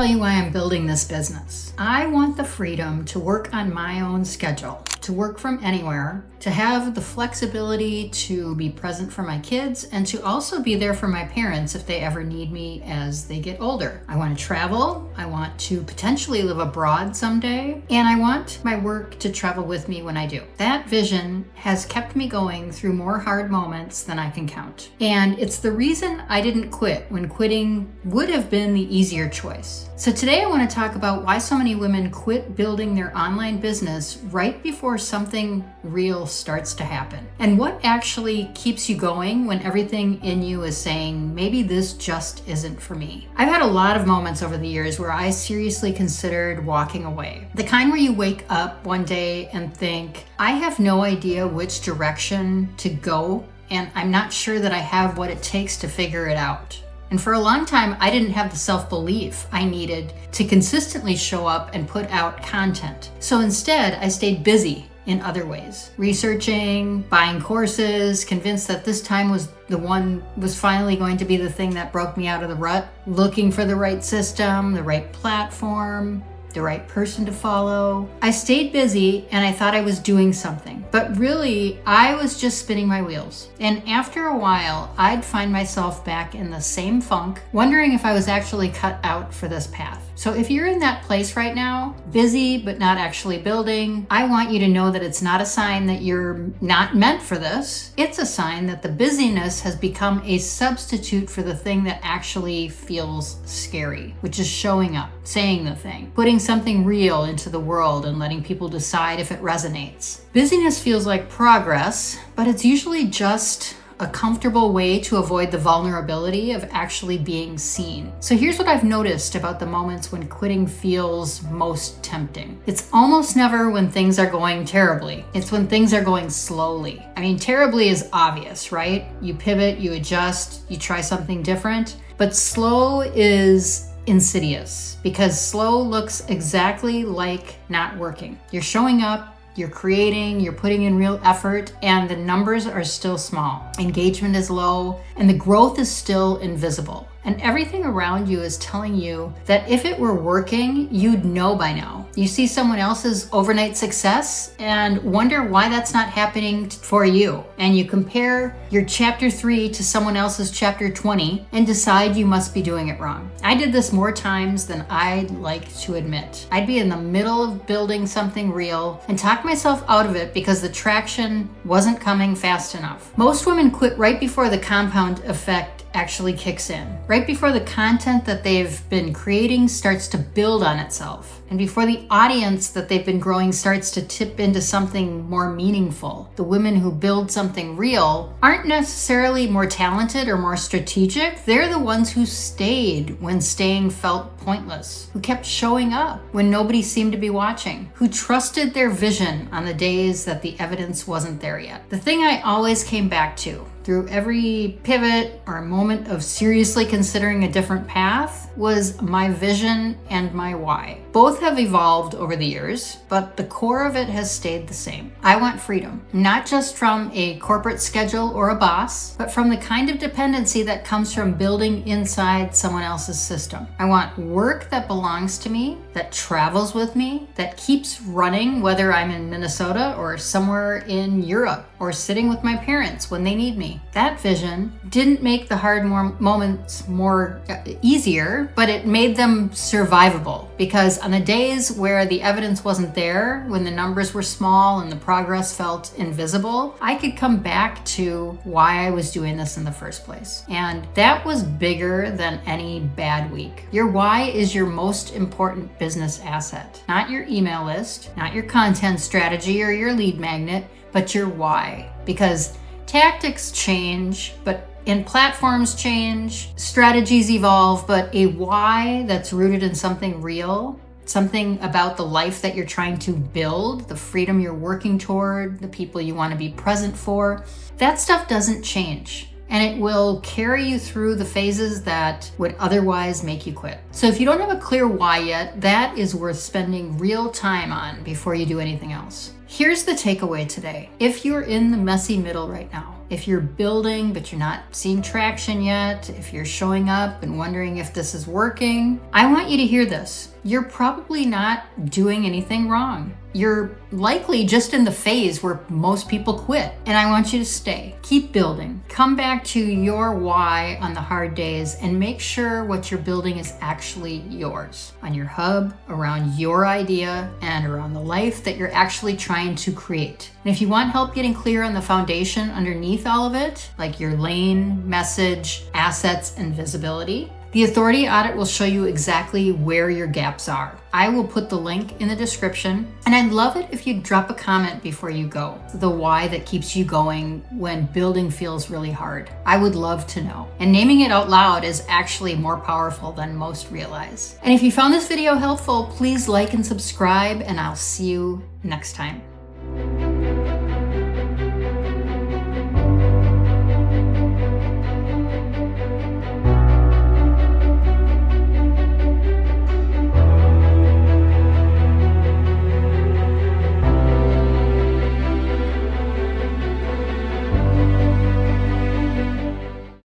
tell you why I'm building this business. I want the freedom to work on my own schedule, to work from anywhere, to have the flexibility to be present for my kids, and to also be there for my parents if they ever need me as they get older. I want to travel. I want to potentially live abroad someday, and I want my work to travel with me when I do. That vision has kept me going through more hard moments than I can count. And it's the reason I didn't quit when quitting would have been the easier choice. So today I want to talk about why so many women quit building their online business right before something real starts to happen, and what actually keeps you going when everything in you is saying, maybe this just isn't for me. I've had a lot of moments over the years where I seriously considered walking away. The kind where you wake up one day and think, I have no idea which direction to go, and I'm not sure that I have what it takes to figure it out. And for a long time, I didn't have the self-belief I needed to consistently show up and put out content. So instead, I stayed busy in other ways, researching, buying courses, convinced that this time was finally going to be the thing that broke me out of the rut, looking for the right system, the right platform, the right person to follow. I stayed busy and I thought I was doing something, but really I was just spinning my wheels. And after a while, I'd find myself back in the same funk, wondering if I was actually cut out for this path. So if you're in that place right now, busy but not actually building, I want you to know that it's not a sign that you're not meant for this. It's a sign that the busyness has become a substitute for the thing that actually feels scary, which is showing up, saying the thing, putting something real into the world and letting people decide if it resonates. Busyness feels like progress, but it's usually just a comfortable way to avoid the vulnerability of actually being seen. So here's what I've noticed about the moments when quitting feels most tempting. It's almost never when things are going terribly. It's when things are going slowly. I mean, terribly is obvious, right? You pivot, you adjust, you try something different, but slow is insidious because slow looks exactly like not working. You're showing up, you're creating, you're putting in real effort, and the numbers are still small. Engagement is low, and the growth is still invisible. And everything around you is telling you that if it were working, you'd know by now. You see someone else's overnight success and wonder why that's not happening for you. And you compare your chapter 3 to someone else's chapter 20 and decide you must be doing it wrong. I did this more times than I'd like to admit. I'd be in the middle of building something real and talk myself out of it because the traction wasn't coming fast enough. Most women quit right before the compound effect actually kicks in, right before the content that they've been creating starts to build on itself, and before the audience that they've been growing starts to tip into something more meaningful. The women who build something real aren't necessarily more talented or more strategic. They're the ones who stayed when staying felt pointless, who kept showing up when nobody seemed to be watching, who trusted their vision on the days that the evidence wasn't there yet. The thing I always came back to through every pivot or moment of seriously considering a different path was my vision and my why. Both have evolved over the years, but the core of it has stayed the same. I want freedom, not just from a corporate schedule or a boss, but from the kind of dependency that comes from building inside someone else's system. I want work that belongs to me, that travels with me, that keeps running whether I'm in Minnesota or somewhere in Europe or sitting with my parents when they need me. That vision didn't make the hard moments more easier, but it made them survivable, because on the days where the evidence wasn't there, when the numbers were small and the progress felt invisible, I could come back to why I was doing this in the first place. And that was bigger than any bad week. Your why is your most important business asset, not your email list, not your content strategy or your lead magnet, but your why. Because tactics change, and platforms change, strategies evolve, but a why that's rooted in something real, something about the life that you're trying to build, the freedom you're working toward, the people you want to be present for, that stuff doesn't change. And it will carry you through the phases that would otherwise make you quit. So if you don't have a clear why yet, that is worth spending real time on before you do anything else. Here's the takeaway today. If you're in the messy middle right now, If you're building but you're not seeing traction yet, if you're showing up and wondering if this is working, I want you to hear this. You're probably not doing anything wrong. You're likely just in the phase where most people quit, and I want you to stay. Keep building. Come back to your why on the hard days and make sure what you're building is actually yours. On your hub, around your idea, and around the life that you're actually trying to create. And if you want help getting clear on the foundation underneath all of it, like your lane, message, assets, and visibility, the Authority Audit will show you exactly where your gaps are. I will put the link in the description, and I'd love it if you'd drop a comment before you go. The why that keeps you going when building feels really hard. I would love to know. And naming it out loud is actually more powerful than most realize. And if you found this video helpful, please like and subscribe, and I'll see you next time.